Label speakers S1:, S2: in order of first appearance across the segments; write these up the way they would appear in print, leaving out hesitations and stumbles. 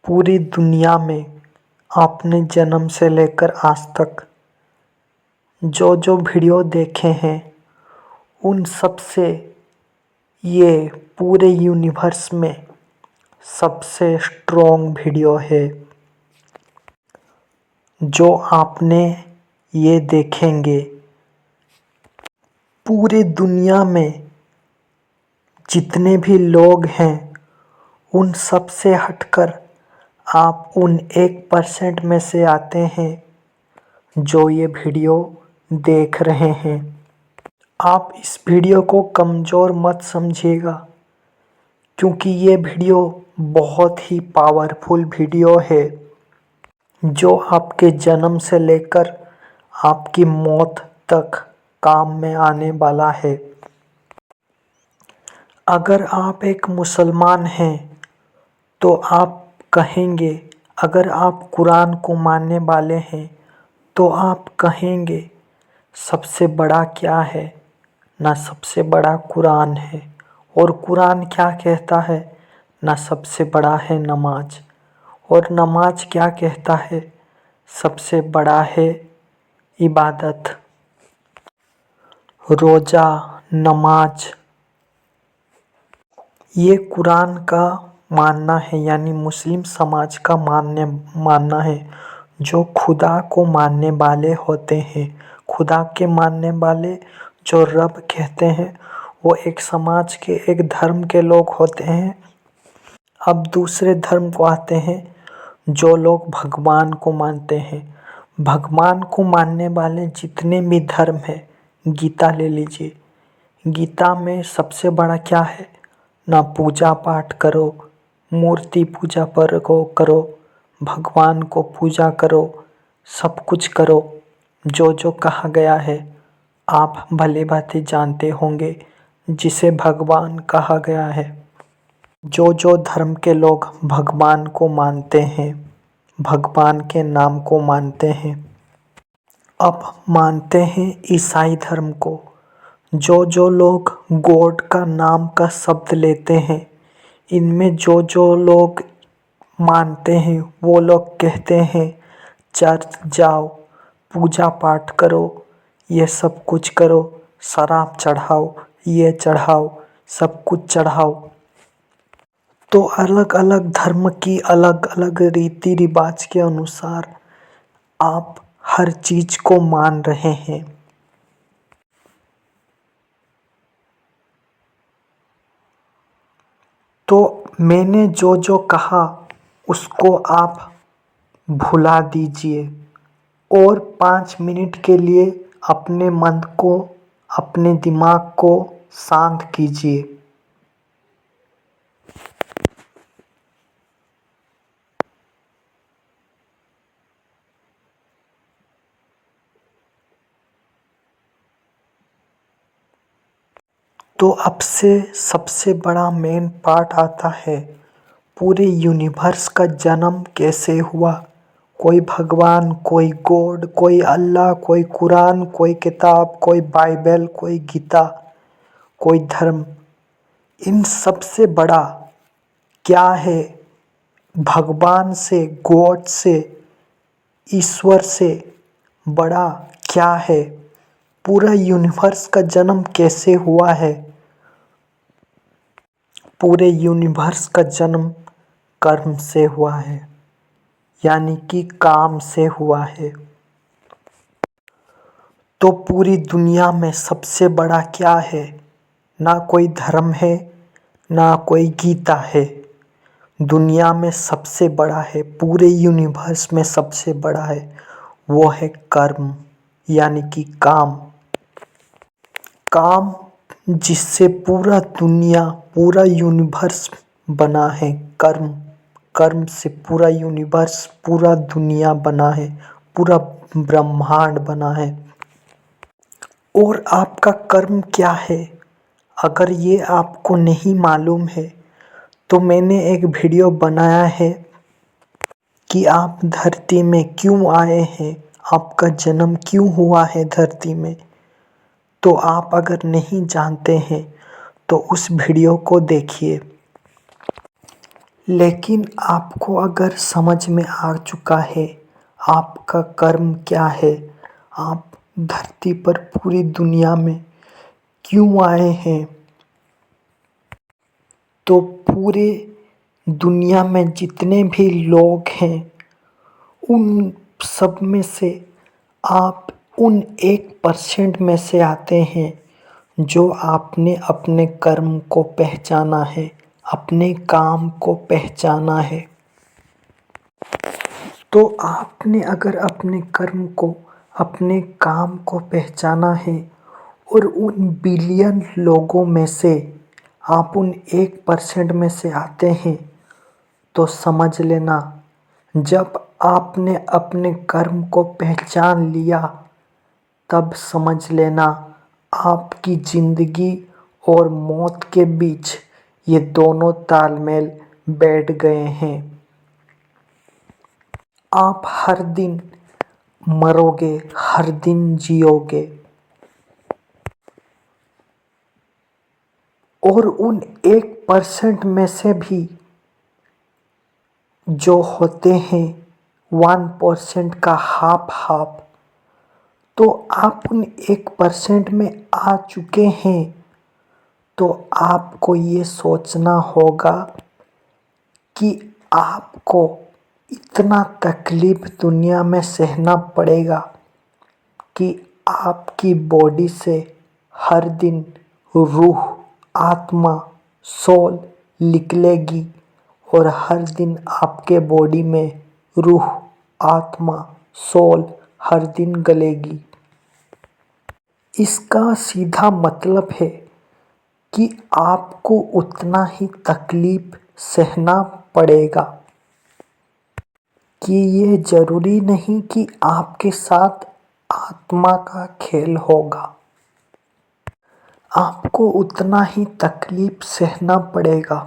S1: पूरी दुनिया में आपने जन्म से लेकर आज तक जो जो वीडियो देखे हैं उन सब से ये पूरे यूनिवर्स में सबसे स्ट्रॉन्ग वीडियो है। जो आपने ये देखेंगे पूरी दुनिया में जितने भी लोग हैं उन सब से हटकर आप उन 1% में से आते हैं जो ये वीडियो देख रहे हैं। आप इस वीडियो को कमज़ोर मत समझिएगा क्योंकि ये वीडियो बहुत ही पावरफुल वीडियो है जो आपके जन्म से लेकर आपकी मौत तक काम में आने वाला है। अगर आप एक मुसलमान हैं तो आप कहेंगे, अगर आप कुरान को मानने वाले हैं तो आप कहेंगे सबसे बड़ा क्या है ना, सबसे बड़ा कुरान है। और कुरान क्या कहता है ना, सबसे बड़ा है नमाज। और नमाज क्या कहता है, सबसे बड़ा है इबादत। रोज़ा, नमाज, ये कुरान का मानना है, यानी मुस्लिम समाज का मानना है। जो खुदा को मानने वाले होते हैं, खुदा के मानने वाले जो रब कहते हैं, वो एक समाज के एक धर्म के लोग होते हैं। अब दूसरे धर्म को आते हैं जो लोग भगवान को मानते हैं। भगवान को मानने वाले जितने भी धर्म हैं, गीता ले लीजिए, गीता में सबसे बड़ा क्या है ना, पूजा पाठ करो, मूर्ति पूजा पर को करो, भगवान को पूजा करो, सब कुछ करो। जो जो कहा गया है आप भली भांति जानते होंगे जिसे भगवान कहा गया है। जो जो धर्म के लोग भगवान को मानते हैं, भगवान के नाम को मानते हैं, अब मानते हैं ईसाई धर्म को। जो जो लोग गॉड का नाम का शब्द लेते हैं, इनमें जो जो लोग मानते हैं वो लोग कहते हैं चर्च जाओ, पूजा पाठ करो, ये सब कुछ करो, शराब चढ़ाओ, ये चढ़ाओ, सब कुछ चढ़ाओ। तो अलग अलग धर्म की अलग अलग रीति रिवाज के अनुसार आप हर चीज़ को मान रहे हैं। तो मैंने जो जो कहा उसको आप भुला दीजिए और 5 मिनट के लिए अपने मन को, अपने दिमाग को शांत कीजिए। तो अब से सबसे बड़ा मेन पार्ट आता है, पूरे यूनिवर्स का जन्म कैसे हुआ। कोई भगवान, कोई गॉड, कोई अल्लाह, कोई कुरान, कोई किताब, कोई बाइबल, कोई गीता, कोई धर्म, इन सब से बड़ा क्या है, भगवान से, गॉड से, ईश्वर से बड़ा क्या है, पूरा यूनिवर्स का जन्म कैसे हुआ है। पूरे यूनिवर्स का जन्म कर्म से हुआ है, यानी कि काम से हुआ है। तो पूरी दुनिया में सबसे बड़ा क्या है, ना कोई धर्म है ना कोई गीता है। दुनिया में सबसे बड़ा है, पूरे यूनिवर्स में सबसे बड़ा है, वो है कर्म, यानी कि काम। काम जिससे पूरा दुनिया, पूरा यूनिवर्स बना है। कर्म, कर्म से पूरा यूनिवर्स, पूरा दुनिया बना है, पूरा ब्रह्मांड बना है। और आपका कर्म क्या है, अगर ये आपको नहीं मालूम है तो मैंने एक वीडियो बनाया है कि आप धरती में क्यों आए हैं, आपका जन्म क्यों हुआ है धरती में। तो आप अगर नहीं जानते हैं तो उस वीडियो को देखिए। लेकिन आपको अगर समझ में आ चुका है आपका कर्म क्या है, आप धरती पर पूरी दुनिया में क्यों आए हैं, तो पूरे दुनिया में जितने भी लोग हैं उन सब में से आप उन 1% में से आते हैं जो आपने अपने कर्म को पहचाना है, अपने काम को पहचाना है। तो आपने अगर अपने कर्म को, अपने काम को पहचाना है और उन बिलियन लोगों में से आप उन 1% में से आते हैं, तो समझ लेना जब आपने अपने कर्म को पहचान लिया तब समझ लेना आपकी ज़िंदगी और मौत के बीच ये दोनों तालमेल बैठ गए हैं। आप हर दिन मरोगे, हर दिन जियोगे और उन 1% में से भी जो होते हैं 1% का हाफ हाफ, तो आप उन 1% में आ चुके हैं तो आपको ये सोचना होगा कि आपको इतना तकलीफ दुनिया में सहना पड़ेगा कि आपकी बॉडी से हर दिन रूह, आत्मा, सोल निकलेगी और हर दिन आपके बॉडी में रूह, आत्मा, सोल हर दिन गलेगी। इसका सीधा मतलब है कि आपको उतना ही तकलीफ सहना पड़ेगा, कि ये ज़रूरी नहीं कि आपके साथ आत्मा का खेल होगा। आपको उतना ही तकलीफ सहना पड़ेगा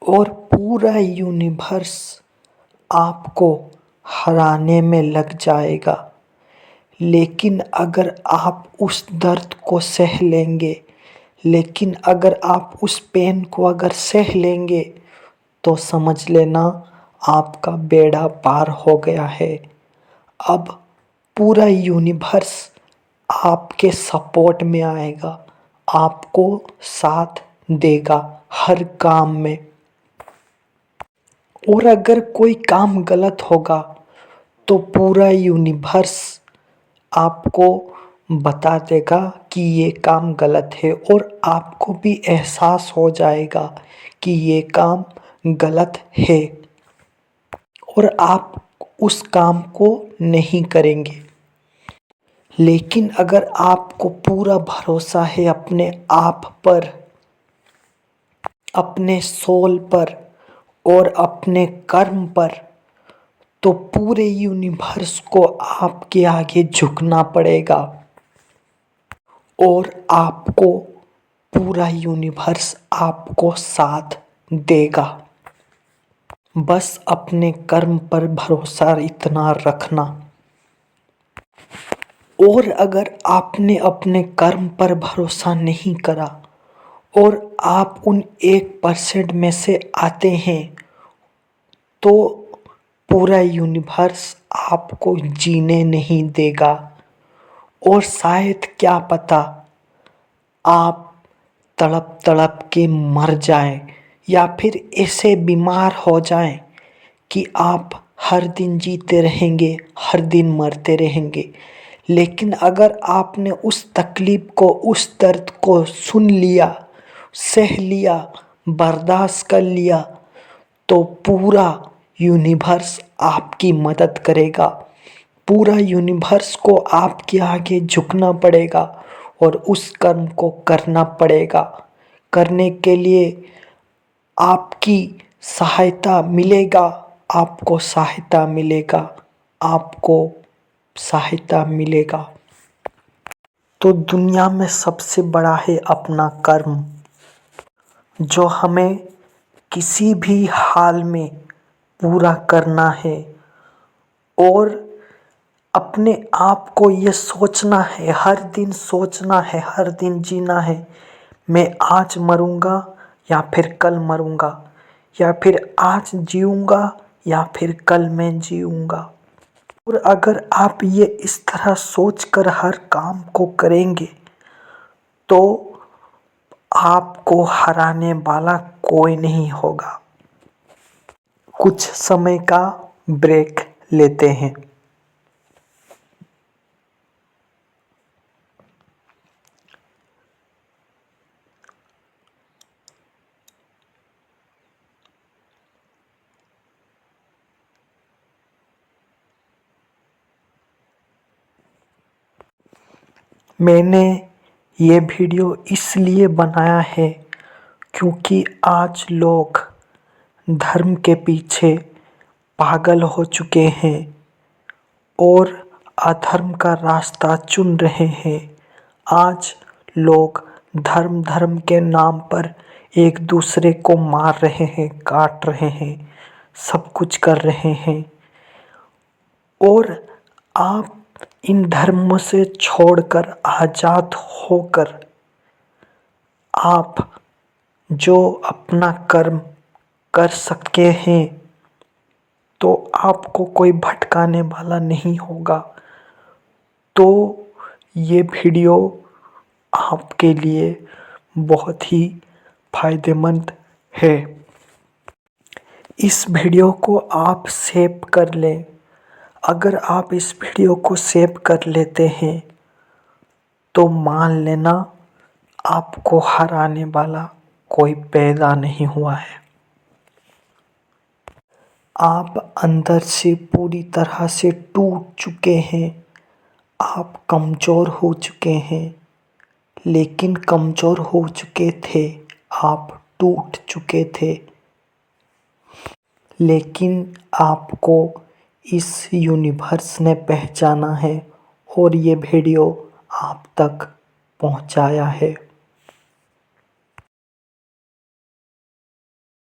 S1: और पूरा यूनिवर्स आपको हराने में लग जाएगा। लेकिन अगर आप उस दर्द को सह लेंगे, लेकिन अगर आप उस पेन को अगर सह लेंगे तो समझ लेना आपका बेड़ा पार हो गया है। अब पूरा यूनिवर्स आपके सपोर्ट में आएगा, आपको साथ देगा हर काम में। और अगर कोई काम गलत होगा तो पूरा यूनिवर्स आपको बता देगा कि ये काम गलत है और आपको भी एहसास हो जाएगा कि ये काम गलत है और आप उस काम को नहीं करेंगे। लेकिन अगर आपको पूरा भरोसा है अपने आप पर, अपने सोल पर और अपने कर्म पर, तो पूरे यूनिवर्स को आपके आगे झुकना पड़ेगा और आपको पूरा यूनिवर्स आपको साथ देगा। बस अपने कर्म पर भरोसा इतना रखना। और अगर आपने अपने कर्म पर भरोसा नहीं करा और आप उन 1% में से आते हैं, तो पूरा यूनिवर्स आपको जीने नहीं देगा और शायद क्या पता आप तड़प तड़प के मर जाएं या फिर ऐसे बीमार हो जाएं कि आप हर दिन जीते रहेंगे, हर दिन मरते रहेंगे। लेकिन अगर आपने उस तकलीफ़ को, उस दर्द को सुन लिया, सह लिया, बर्दाश्त कर लिया, तो पूरा यूनिवर्स आपकी मदद करेगा। पूरा यूनिवर्स को आपके आगे झुकना पड़ेगा और उस कर्म को करना पड़ेगा। करने के लिए आपकी सहायता मिलेगा, आपको सहायता मिलेगा, आपको सहायता मिलेगा। तो दुनिया में सबसे बड़ा है अपना कर्म, जो हमें किसी भी हाल में पूरा करना है और अपने आप को ये सोचना है, हर दिन सोचना है, हर दिन जीना है, मैं आज मरूंगा या फिर कल मरूंगा। या फिर आज जीऊँगा या फिर कल मैं जीऊँगा। और अगर आप ये इस तरह सोचकर हर काम को करेंगे तो आपको हराने वाला कोई नहीं होगा। कुछ समय का ब्रेक लेते हैं। मैंने ये वीडियो इसलिए बनाया है क्योंकि आज लोग धर्म के पीछे पागल हो चुके हैं और अधर्म का रास्ता चुन रहे हैं। आज लोग धर्म के नाम पर एक दूसरे को मार रहे हैं, काट रहे हैं, सब कुछ कर रहे हैं। और आप इन धर्मों से छोड़कर आज़ाद होकर आप जो अपना कर्म कर सके हैं तो आपको कोई भटकाने वाला नहीं होगा। तो ये वीडियो आपके लिए बहुत ही फायदेमंद है। इस वीडियो को आप सेव कर लें। अगर आप इस वीडियो को सेव कर लेते हैं तो मान लेना आपको हराने वाला कोई पैदा नहीं हुआ है। आप अंदर से पूरी तरह से टूट चुके हैं। आप कमज़ोर हो चुके हैं, लेकिन कमज़ोर हो चुके थे, आप टूट चुके थे। लेकिन आपको इस यूनिवर्स ने पहचाना है और ये वीडियो आप तक पहुंचाया है।